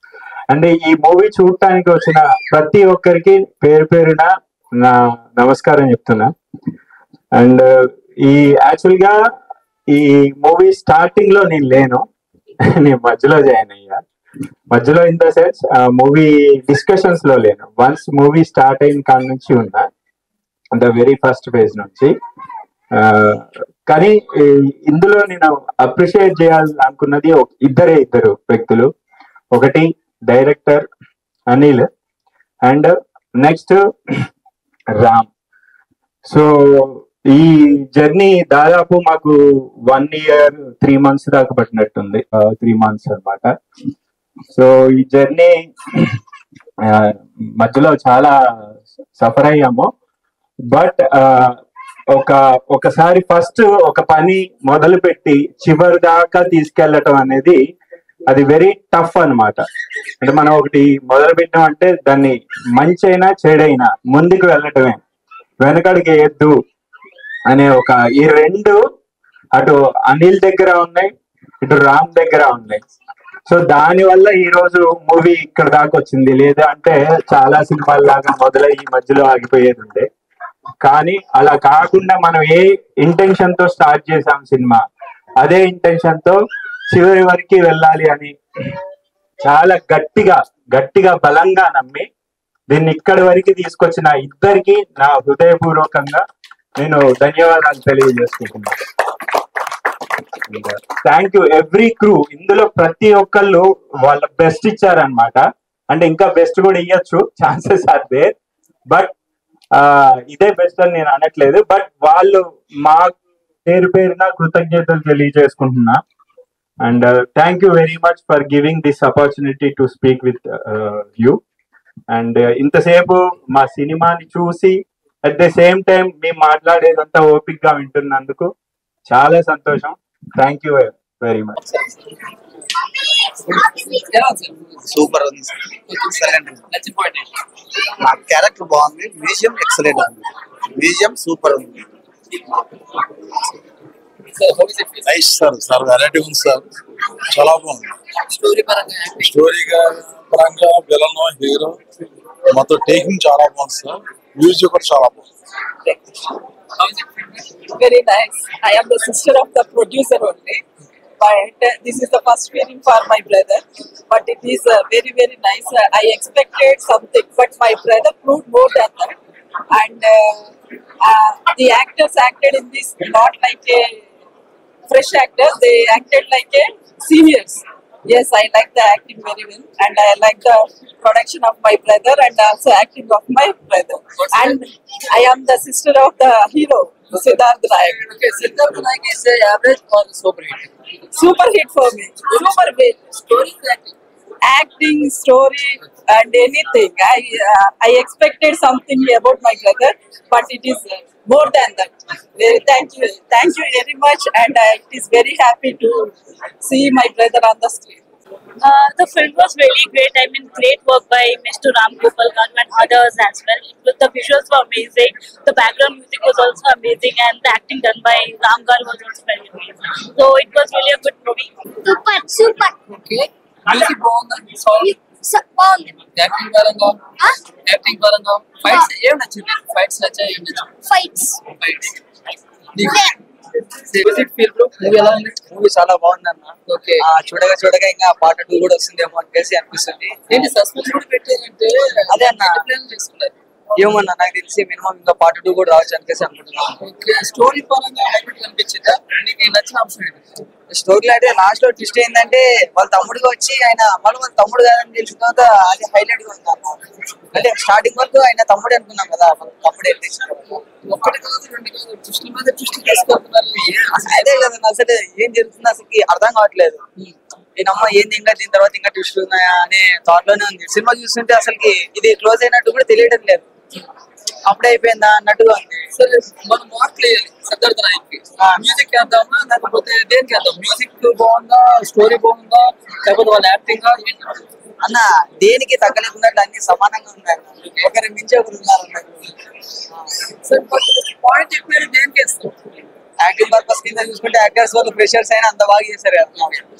అండ్ ఈ మూవీ చూడటానికి వచ్చిన ప్రతి ఒక్కరికి పేరు పేరున నా నమస్కారం చెప్తున్నా. అండ్ యాక్చువల్ గా ఈ మూవీ స్టార్టింగ్ లో నేను లేను, నేను మధ్యలో జాయిన్ అయ్యా. మధ్యలో in the sense movie discussions లో లేను. వన్స్ మూవీ స్టార్ట్ అయిన కాడ నుంచి ఉన్నా, ద వెరీ ఫస్ట్ పేజ్ నుంచి. కానీ ఇందులో నేను అప్రిషియేట్ చేయాలి అనుకున్నది ఇద్దరు వ్యక్తులు. ఒకటి director Anil, and next Ram. So ఈ జర్నీ దాదాపు మాకు 1 year 3 months దాకా పట్టినట్టుంది, 3 months అన్నమాట. సో ఈ జర్నీ మధ్యలో చాలా సఫర్ అయ్యాము. బట్ ఒకసారి ఫస్ట్ ఒక పని మొదలు పెట్టి చివరి దాకా తీసుకెళ్లటం అనేది అది వెరీ టఫ్ అన్నమాట. అంటే మనం ఒకటి మొదలు పెట్టాం అంటే దాన్ని మంచి అయినా చెడైనా ముందుకు వెళ్ళటమే, వెనకడికి ఎద్దు అనే ఈ రెండు అటు అనిల్ దగ్గర ఉన్నాయి, ఇటు రామ్ దగ్గర ఉన్నాయి. సో దాని వల్ల ఈ రోజు మూవీ ఇక్కడ దాకా వచ్చింది. లేదా అంటే చాలా సినిమాల లాగా మొదలయ్యి మధ్యలో ఆగిపోయేది ఉండే. కానీ అలా కాకుండా మనం ఏ ఇంటెన్షన్ తో స్టార్ట్ చేసాం సినిమా, అదే ఇంటెన్షన్ తో చివరి వరకు వెళ్ళాలి అని చాలా గట్టిగా బలంగా నమ్మి దీన్ని ఇక్కడి వరకు తీసుకొచ్చిన ఇద్దరికి నా హృదయపూర్వకంగా నేను ధన్యవాదాలు తెలియజేసుకుంటున్నాను. Thank you every crew. ఇందులో ప్రతి ఒక్కళ్ళు వాళ్ళ బెస్ట్ ఇచ్చారనమాట. అంటే ఇంకా బెస్ట్ కూడా ఇవ్వచ్చు, ఛాన్సెస్ ఆర్ దేర్. బట్ ఇదే బెస్ట్ అని నేను అనట్లేదు. బట్ వాళ్ళు మా పేరున కృతజ్ఞతలు తెలియజేసుకుంటున్నా. And thank you very much for giving this opportunity to speak with you. And ఇంతసేపు మా సినిమాని చూసి అట్ ద సేమ్ టైం మేము మాట్లాడేదంతా ఓపిక్ గా వింటున్నందుకు చాలా సంతోషం. Thank you very much.
Super ఉంది, నా క్యారెక్టర్ బాగుంది, మ్యూజియం ఎక్సలెంట్ ఉంది, మ్యూజియం సూపర్ ఉంది. సార్ వెరైటీ ఉంది సార్, చాలా బాగుంది. స్టోరీ పరంగా విలన్, హీరో మొత్తం టేకింగ్ చాలా బాగుంది సార్. మ్యూజిక్ కూడా చాలా బాగుంది.
Very nice. I am the sister of the producer only, but this is the first feeling for my brother. But it is very nice. I expected something, but my brother proved more than that. And the actors acted in this not like a fresh actors; they acted like a seniors. Yes, I like the acting very well, and I like the production of my brother and also acting of my brother. And I am the sister of the hero, Siddharth Nayak. Okay, Siddharth Nayak is a average or super hit? Super hit for me. Super hit. Story, acting, story, and anything. I expected something about my brother, but it is more than that. Thank you very much, and it is very happy to see my brother on the screen.
The film was really great. I mean, great work by Mr. Ram Gopal Garg and others as well. The visuals were amazing. The background music was also amazing, and the acting done by Ram Garg was also very amazing. So it was really a good movie.
Super. Okay. Music బాగుంది. Song బాగుంది. యాక్టింగ్ పరంగా ఫైట్స్ ఏం నచ్చింది? ఫైట్స్ నచ్చాయి ఏం నచ్చింది? ఫైట్స్. మూవీ ఎలా ఉంది? మూవీ చాలా బాగుంది అన్న. ఓకే. చూడగా ఇంకా పార్ట్ 2 కూడా వస్తుందేమో అనిపిసి అనిపిస్తుంది. ఏంటి సస్పెన్స్ కూడా పెట్టారంటే అదే అన్న ప్లాన్ చేసుకున్నారు. ఏమన్నా నాకు తెలిసి మినిమం ఇంకా పార్ట్ 2 కూడా రావచ్చు అనిపిసి అనుకుంటున్నాను. ఓకే. స్టోరీ పరంగా హైలైట్ అనిపించిందా? నీకు నచ్చిన అంశం ఏంటి? స్టోరీలో అయితే లాస్ట్ లో ట్విస్ట్ ఏంటంటే వాళ్ళ తమ్ముడుగా వచ్చి ఆయన మళ్ళీ వాళ్ళ తమ్ముడు కాదని తెలిసిన తర్వాత అది హైలైట్ గా ఉంది. అంటే స్టార్టింగ్ వరకు ఆయన తమ్ముడు అనుకున్నాం కదా, తమ్ముడు ఒక్కటి కాదు రెండు కాదు ట్విస్ట్ మీద ట్విస్ట్ చేసుకుంటున్నారు. అదే కదా అసలు ఏం జరుగుతుంది అసలు అర్థం కావట్లేదు. ఈయనమ్మ ఏంది ఇంకా దీని తర్వాత ఇంకా ట్విస్ట్ ఉన్నాయా అనే థాట్ లోనే ఉంది. సినిమా చూస్తుంటే అసలుకి ఇది క్లోజ్ అయినట్టు కూడా తెలియడం లేదు, అప్పుడే అయిపోయిందా అన్నట్టుగా ఉంది. సరే మనం మార్కులు వేయాలి సిద్ధార్థ నాయక్కి. మ్యూజిక్ వేద్దామా లేకపోతే దేనికి వేద్దాం? మ్యూజిక్ బాగుందా, స్టోరీ బాగుందా, లేకపోతే వాళ్ళ యాక్టింగ్ అన్న? దేనికి తగ్గలేకుండా అన్ని సమానంగా ఉన్నాయి. ఒకరి మించి ఒకరు ఉన్నారు అన్నట్టు. పాయింట్ చెప్పారు దేనికి వేస్తాం? యాక్టింగ్ పర్పస్ కింద చూసుకుంటే యాక్టర్స్ వాళ్ళు ఫ్రెషర్స్ అయినా అంత బాగా చేశారు కదా,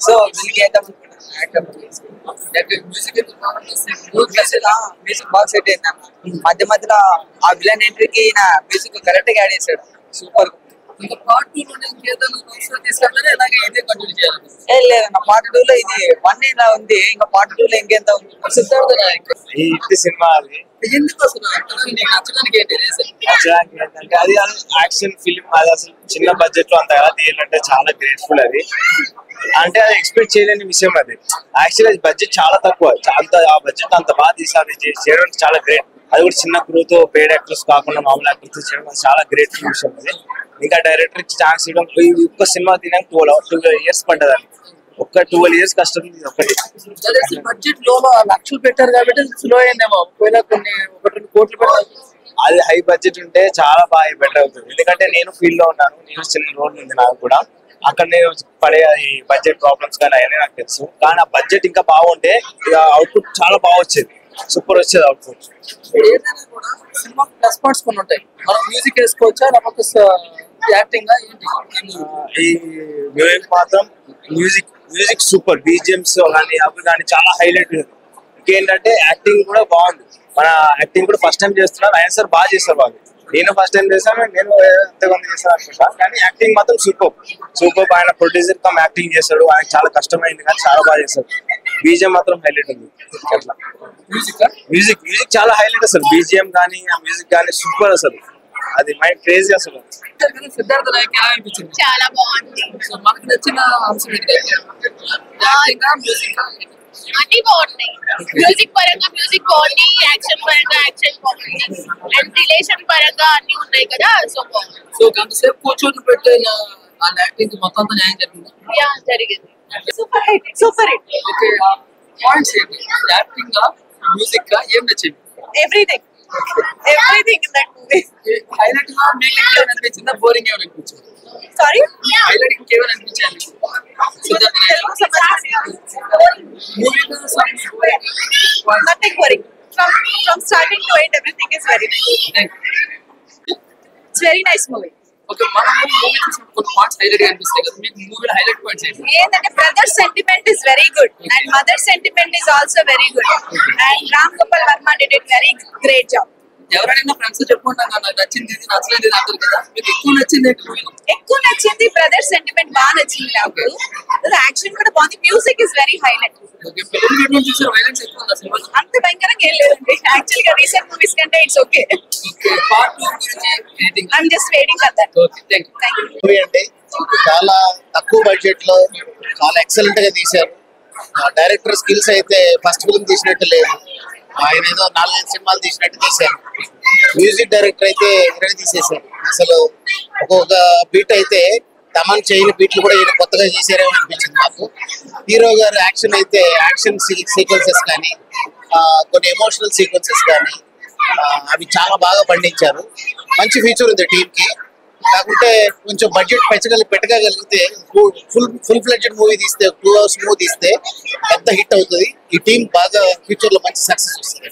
సో దీనికి వేద్దాం మ్యూజిక్ బాగా సెట్ అయింది అన్న. మధ్యలో ఆ విలన్ ఎంట్రీకి మ్యూజిక్ కరెక్ట్ గా యాడ్ చేశాడు. సూపర్. లేదన్న పార్ట్ 2 లో ఇది 1 ఇలా ఉంది, ఇంకా పార్ట్ 2 లో ఇంకెంత ఉంది. సిద్ధార్థ నాయక్ ఈ సినిమా అది ఎందుకు అసలు నచ్చడానికి ఏంటి? నచ్చడానికి ఏంటంటే అది యాక్షన్ ఫిల్మ్, అది అసలు చిన్న బడ్జెట్ లో అంత ఎలా తీయాలంటే చాలా గ్రేట్ఫుల్. అది అంటే అది ఎక్స్పెక్ట్ చేయలేని విషయం. అది యాక్చువల్ అది బడ్జెట్ చాలా తక్కువ, ఆ బడ్జెట్ అంత బాగా తీసారు చేయడం చాలా గ్రేట్. అది కూడా చిన్న క్రూతో పెయిడ్ యాక్టర్స్ కాకుండా మామూలు యాక్టర్స్ చేయడం చాలా గ్రేట్ విషయం. అది ఇంకా డైరెక్టర్ ఛాన్స్ ఇవ్వడం, ఒక్క సినిమా తినక 12 years పడ్డది. ఒక్క 12 years కష్టం ఒకటి. బడ్జెట్ లో లక్షలు పెట్టారు కాబట్టి స్లో అయిందేమో, పోయినా కొన్ని 1-2 కోట్లు పెట్టారు. అది హై బడ్జెట్ ఉంటే చాలా బాగా బెటర్ అవుతుంది. ఎందుకంటే నేను ఫీల్డ్ లో ఉన్నాను, నేను చిన్న రోడ్ ఉంది నాకు కూడా. అక్కడ నేను పడే బడ్జెట్ ప్రాబ్లమ్స్ కానీ అవన్నీ నాకు తెలుసు. కానీ ఆ బడ్జెట్ ఇంకా బాగుంటే అవుట్పుట్ చాలా బాగా వచ్చేది, సూపర్ వచ్చేది అవుట్పుట్. సినిమా ప్లస్ పాయింట్స్ కొన్ని ఉంటాయి. మనం మ్యూజిక్ వేసుకోవచ్చా లేకపోతే యాక్టింగ్? ఈ మ్యూజిక్ మాత్రం మ్యూజిక్ సూపర్, బీజిఎంస్ కానీ అవి కానీ చాలా హైలైట్. ఇంకేంటంటే యాక్టింగ్ కూడా బాగుంది. మన యాక్టింగ్ కూడా ఫస్ట్ టైం చేస్తున్నారు, ఆయన సార్ బాగా చేస్తారు వాళ్ళు. నేను ఫస్ట్ టైం చేశాను, నేను ఎంతమంది చేశాను అనుకుంటా. కానీ యాక్టింగ్ మాత్రం సూపర్. ఆయన ప్రొడ్యూసర్ కమ్ యాక్టింగ్ చేస్తాడు, ఆయన చాలా కష్టమైంది కానీ చాలా బాగా చేస్తాడు. బీజిఎం మాత్రం హైలైట్ ఉంది. అట్లా మ్యూజిక్ చాలా హైలైట్ అసలు. బీజిఎం కానీ ఆ మ్యూజిక్ కానీ సూపర్ అసలు. అది మైండ్ క్రేజీ అసలు. సిద్ధార్థ నాయక్ ఎలా అనిపించింది? చాలా బాగుంది. సో మనకు నచ్చిన అంశం ఏంటి?
అన్ని బాగున్నాయి. మ్యూజిక్ పరంగా మ్యూజిక్ బాగుంది, యాక్షన్ పరంగా యాక్షన్ బాగుంది, అండ్ రిలేషన్ పరంగా అన్ని ఉన్నాయి కదా, సో బాగుంది.
సో గంటసేపు కూర్చొని పెట్టే యాక్టింగ్ మొత్తం న్యాయం జరిగింది.
జరిగింది.
Super hit. ఓకే, పాయింట్స్ ఏంటి? యాక్టింగ్ మ్యూజిక్ ఏం నచ్చింది?
Everything in that movie.
Highlight గా మీకు ఏమైనా అనిపించిందా? బోరింగ్ ఏమైనా అనిపించింది?
సారీ,
హైలైట్ ఇంకేమైనా అనిపించాలి?
Nothing boring. From starting to end, everything is very nice. It's very nice movie.
Okay, మనం మూవీ చూసిన కొన్ని పాయింట్స్ హైలైట్ గా అనిపిస్తాయి కదా, మీకు మూవీలో హైలైట్ పాయింట్స్ ఏంటి?
ఏంటంటే brother sentiment is very good and mother sentiment is also very good and Ram Gopal Varma did it very great job.
ఎవరైనా ఫ్రెండ్స్ చెప్పుకుంటాం కదా, నాకు నచ్చింది ఇది నచ్చలేదు ఇది అంటారు కదా, మీకు ఎక్కువ నచ్చింది ఏంటి మూవీలో?
ఎక్కువ నచ్చింది బ్రదర్ సెంటిమెంట్ బాగా నచ్చింది నాకు. యాక్షన్ కూడా బాగుంది, music is very highlight.
Okay, film ఎటువంటి చూసారు? వైలెన్స్ ఎక్కువ ఉందా సినిమా?
అంత భయంకరంగా ఏం లేదండి, యాక్చువల్ గా రీసెంట్ మూవీస్ కంటే ఇట్స్ ఓకే.
ఓకే, పార్ట్ 2 గురించి
I'm just waiting for that.
Okay, thank you.
Movie అంటే చాలా తక్కువ బడ్జెట్ లో చాలా ఎక్సలెంట్ గా తీశారు. డైరెక్టర్ స్కిల్స్ అయితే ఫస్ట్ ఫిల్మ్ తీసినట్టు లేదు, ఆయన ఏదో 4-5 సినిమాలు తీసినట్టు తీశారు. మ్యూజిక్ డైరెక్టర్ అయితే ఇరవై తీసేశారు. అసలు ఒక్కొక్క బీట్ అయితే తమన్ చేయని బీట్లు కూడా ఈయన కొత్తగా చేశారేమో అనిపించింది నాకు. హీరో గారు యాక్షన్ అయితే యాక్షన్ సీక్వెన్సెస్ కానీ కొన్ని ఎమోషనల్ సీక్వెన్సెస్ కానీ అవి చాలా బాగా పండించారు. మంచి ఫ్యూచర్ ఉంది టీమ్ కి. కాకుంటే కొంచెం బడ్జెట్ పెట్టగలిగితే ఫుల్ ఫ్లెడ్జెడ్ మూవీ తీస్తే 2 hours మూవీ తీస్తే పెద్ద హిట్ అవుతుంది. ఈ టీం బాగా ఫ్యూచర్ లో మంచి సక్సెస్ వస్తుంది.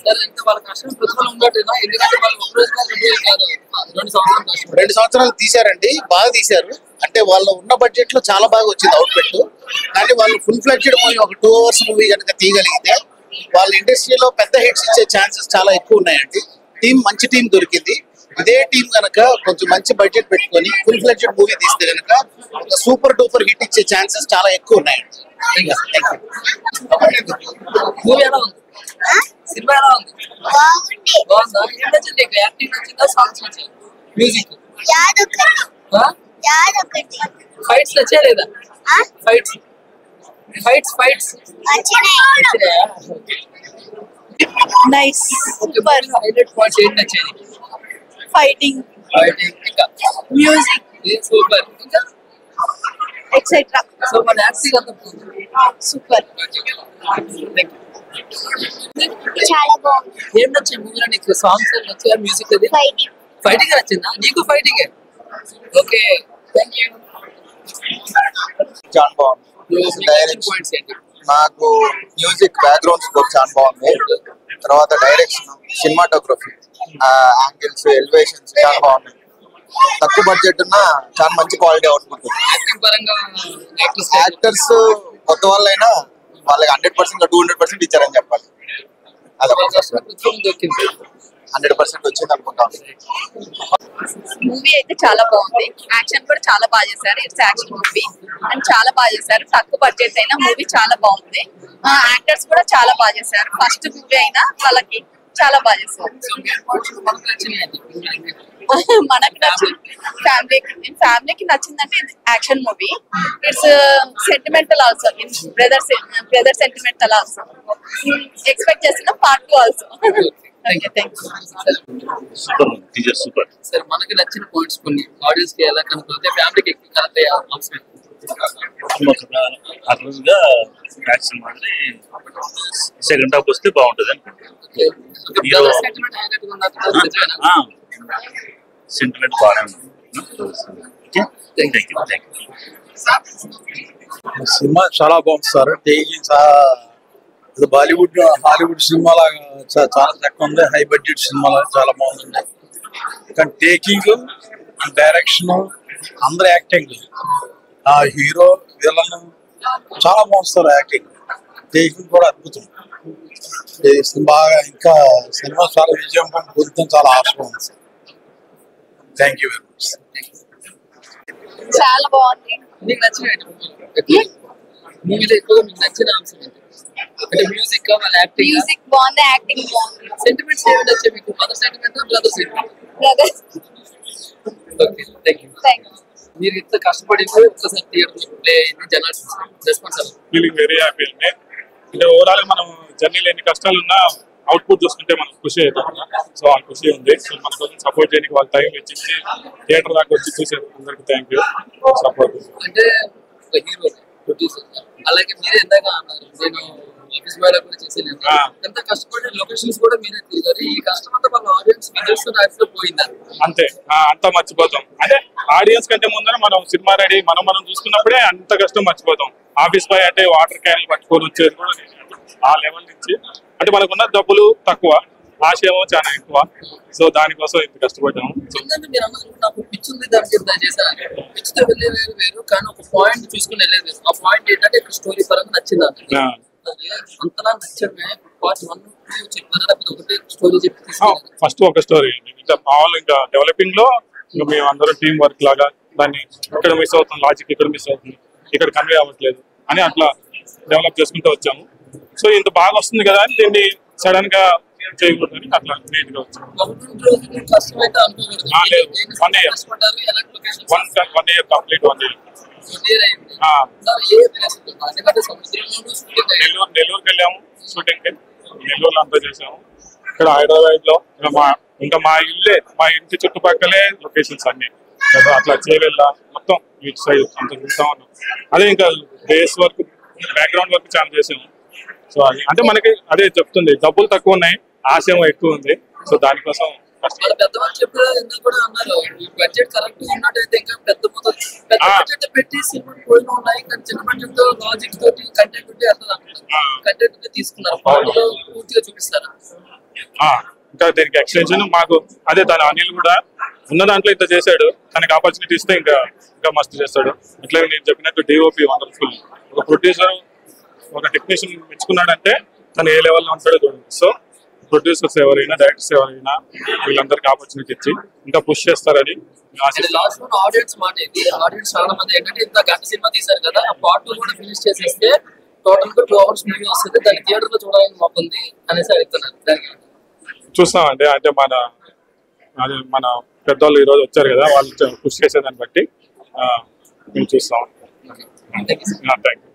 2 సంవత్సరాలు తీశారండి, బాగా తీశారు. అంటే వాళ్ళు ఉన్న బడ్జెట్ లో చాలా బాగా వచ్చింది అవుట్పుట్. కానీ వాళ్ళు ఫుల్ ఫ్లెడ్జెడ్ మూవీ ఒక 2 hours మూవీ కనుక తీయగలిగితే వాళ్ళ ఇండస్ట్రీలో పెద్ద హిట్స్ ఇచ్చే ఛాన్సెస్ చాలా ఎక్కువ ఉన్నాయండి. మంచి టీం దొరికింది. ఇదే టీం కనుక కొంచెం మంచి బడ్జెట్ పెట్టుకొని ఫుల్ ఫ్లెడ్జెడ్ మూవీ తీస్తే కనుక ఒక సూపర్ డూపర్ హిట్ ఇచ్చే ఛాన్సెస్ చాలా ఎక్కువ ఉన్నాయండి.
మూవీ ఎలా ఉంది? సినిమా ఎలా ఉంది? బాగుందా? ఏం నచ్చింది? యాక్టింగ్ నచ్చిందా? సాంగ్స్ నచ్చిందా? మ్యూజిక్? ఫైట్స్ నచ్చా లేదా? Fights
nice.
Super. Highlight points ఏంటి నచ్చేది?
ఫైటింగ్,
ఇంకా
మ్యూజిక్,
సూపర్. ఇంకా
ఎక్సెట్రా.
సో మన యాక్టింగ్ అంతా
సూపర్. చాలా బాగుంది.
ఏం నచ్చింది మూవీలో నీకు? సాంగ్స్ నచ్చా? మ్యూజిక్? అది ఫైటింగ్ నచ్చిందా నీకు? Fighting okay. Thank you.
చాలా బాగుంది.
పాయింట్స్ ఏంటి?
నాకు మ్యూజిక్ బ్యాక్గ్రౌండ్ స్కోర్ చాలా బాగుంది. తర్వాత డైరెక్షన్, సినిమాటోగ్రఫీ, యాంగిల్స్, ఎలివేషన్స్ చాలా బాగున్నాయి. తక్కువ బడ్జెట్ ఉన్న చాలా మంచి క్వాలిటీ అవుట్పుట్. యాక్టర్స్ కొత్త వాళ్ళైనా వాళ్ళకి 100% 200% ఇచ్చారని చెప్పాలి. అది 100% వచ్చింది అనుకుంటాను.
మూవీ అయితే చాలా బాగుంది. యాక్షన్ కూడా చాలా బాగా చేశారు. ఇట్స్ యాక్షన్ మూవీ అండ్ చాలా బాగా చేశారు. తక్కువ బడ్జెట్ అయినా మూవీ చాలా బాగుంది. యాక్టర్స్ కూడా చాలా బాగా చేశారు. ఫస్ట్ మూవీ అయినా వాళ్ళకి చాలా బాగా చేశారు. మనకి నచ్చింది ఫ్యామిలీకి నచ్చిందంటే action movie. It's sentimental also, brother sentimental also. Expect చేస్తున్న పార్ట్ 2 ఆల్సో.
సూపర్. సరే, మనకి నచ్చిన పాయింట్స్ కొన్ని ఆడియన్స్ కి ఎలా కనుక ఫ్యామిలీకి ఎక్కువ కనెక్ట్ అయ్యే అవసరం
అట్లా యాక్షన్ మాదిరి సెకండ్ హాఫ్ వస్తే బాగుంటుంది సెంటిమెంట్ బాగానే ఉంది.
సినిమా చాలా బాగుంది sir. Taking Bollywood Hollywood cinema లాగా చాలా తక్కువ ఉంది. హై బడ్జెట్ సినిమా చాలా బాగుందండి. కానీ టేకింగ్, డైరెక్షన్, అందరు యాక్టింగ్, హీరో, విలన్ చాలా బాగుంది సార్. యాక్టింగ్, టేకింగ్ కూడా అద్భుతం. బాగా ఇంకా సినిమా చాలా విజయం పొందుతాం, చాలా ఆశగా ఉంది sir. Thank you very much.
చాలా బాగుంది.
మీకు నచ్చిన మూవీలో ఎక్కువగా మీకు నచ్చిన అంశం ఏంటి? అంటే మ్యూజిక్, వాళ్ళ యాక్టింగ్?
మ్యూజిక్ బాగుంది, యాక్టింగ్ బాగుంది.
సెంటిమెంట్స్ ఏమిటి వచ్చాయి మీకు? Mother sentiment, brother sentiment?
Brothers.
Okay, thank you. మీరు ఇంత కష్టపడి ఒక్కసారి థియేటర్ ప్లే అయింది, జనాలు రెస్పాన్స్
ఫీలింగ్ వెరీ హ్యాపీ అండి. అంటే ఓవరాల్ మనం జర్నీలో ఎన్ని కష్టాలు ఉన్నా అవుట్పుట్ చూసుకుంటే మనకు ఖుషి అవుతాం. సో ఆ ఖుషి ఉంది. సో మన కోసం సపోర్ట్ చేయడానికి వాళ్ళ టైం ఇచ్చింది, థియేటర్ దాకా వచ్చి చూసారు. అందరికి థ్యాంక్ యూ సపోర్ట్.
అంటే ఒక హీరో, ప్రొడ్యూసర్, అలాగే మీరే ఎందాక అన్నారు నేను ఆఫీస్ బాయ్ కూడా చేసేది. ఎంత కష్టపడి లొకేషన్స్ కూడా మీరే తిరిగారు. ఈ కష్టం అంతా వాళ్ళ ఆడియన్స్ విజువల్స్ పోయిందా?
అంతే, అంతా మర్చిపోతాం. అంటే ఆడియన్స్ కంటే ముందర మనం సినిమా రెడీ మనం చూసుకున్నప్పుడే అంత కష్టం మర్చిపోతాం. ఆఫీస్ బాయ్ అంటే వాటర్ క్యాన్లు పట్టుకొని వచ్చేది కూడా ఆ లెవెల్ నుంచి. అంటే మనకున్న డబ్బులు తక్కువ, ఆశయం చాలా ఎక్కువ. సో దానికోసం ఇంత కష్టపడ్డాము.
మీరు అన్నారు నాకు పిచ్ ఉంది, దానికి చేశాను. పిచ్చితో వెళ్ళే వేరు, కానీ ఒక పాయింట్ చూసుకుని వెళ్ళేది వేరు. ఆ పాయింట్ ఏంటంటే స్టోరీ పరంగా నచ్చింది. అంతలా నచ్చమే పార్ట్ 1, 2 చెప్పారా లేకపోతే ఒకటే స్టోరీ చెప్పి?
ఫస్ట్ ఒక స్టోరీ, ఇంకా మామూలు ఇంకా డెవలపింగ్ లో ఇంకా మేము అందరం టీం వర్క్ లాగా దాన్ని ఇక్కడ మిస్ అవుతుంది, లాజిక్ ఇక్కడ మిస్ అవుతుంది, ఇక్కడ కన్వే అవ్వట్లేదు అని అట్లా డెవలప్ చేసుకుంటూ వచ్చాము. సో ఇంత బాగా వస్తుంది కదా అని దీన్ని సడన్ గా చేయకూడదని అట్లా నీట్ గా వచ్చాము. 1 year కంప్లీట్. 1 year. నెల్లూరుకి వెళ్ళాము షూటింగ్ కి. నెల్లూరులో అంతా చేసాము. ఇక్కడ హైదరాబాద్ లో ఇంకా మా ఇంటి చుట్టుపక్కలే లొకేషన్స్ అన్ని అట్లా చేవెళ్ళ మొత్తం ఇటు సైడ్ అంత చూస్తా ఉన్నాం. అదే ఇంకా బేస్ వర్క్, బ్యాక్గ్రౌండ్ వర్క్ చాలా చేసాము. సో అది అంటే మనకి అదే చెప్తుంది, డబ్బులు తక్కువ ఉన్నాయి, ఆశయం ఎక్కువ ఉంది. సో దానికోసం
వాళ్ళ పెద్దవాళ్ళు చెప్పారు ఎందుకు కూడా అన్నారు ఈ బడ్జెట్ కరెక్ట్ ఉన్నట్టయితే ఇంకా పెద్ద బడ్జెట్ పెట్టి సినిమాలు పోయిన ఉన్నాయి కానీ చిన్న బడ్జెట్ తో లాజిక్ తోటి కంటెంట్ ఉంటే వెళ్తుంది అనుకుంటున్నారు కంటెంట్ తీసుకున్నారు పాటలో పూర్తిగా చూపిస్తారు.
ఇంకా దీనికి ఎక్స్టెన్షన్ మాకు అదే తన అనిల్ కూడా ఉన్న దాంట్లో ఇంత చేశాడు, తనకి ఆపర్చునిటీ ఇస్తే ఇంకా ఇంకా మస్తు చేస్తాడు. ఇట్లా నేను చెప్పినట్టు డిఓపి వండర్ఫుల్, ఒక ప్రొడ్యూసర్ ఒక టెక్నీషియన్ మెచ్చుకున్నాడంటే తను ఏ లెవెల్లో ఉంటాడో చూడండి. సో ప్రొడ్యూసర్స్ ఎవరైనా డైరెక్టర్స్ ఎవరైనా వీళ్ళందరికీ ఆపర్చునిటీ ఇచ్చి ఇంకా పుష్ చేస్తారని
లాస్ట్ వన్ ఆడియన్స్ మాట ఇది. ఆడియన్స్ చాలా మంది ఏంటంటే ఇంత గంట సినిమా తీశారు కదా, ఆ పార్ట్ 2 కూడా ఫినిష్ చేసేస్తే టోటల్ 2 hours మూవీ వస్తుంది, దాన్ని థియేటర్ లో చూడాలని మాకుంది అనేసి అడుగుతున్నారు. దానికి
చూస్తామండి. అంటే మన పెద్దవాళ్ళు ఈ రోజు వచ్చారు కదా, వాళ్ళు పుష్ చేసేదాన్ని బట్టి మేము చూస్తాం. Thank you.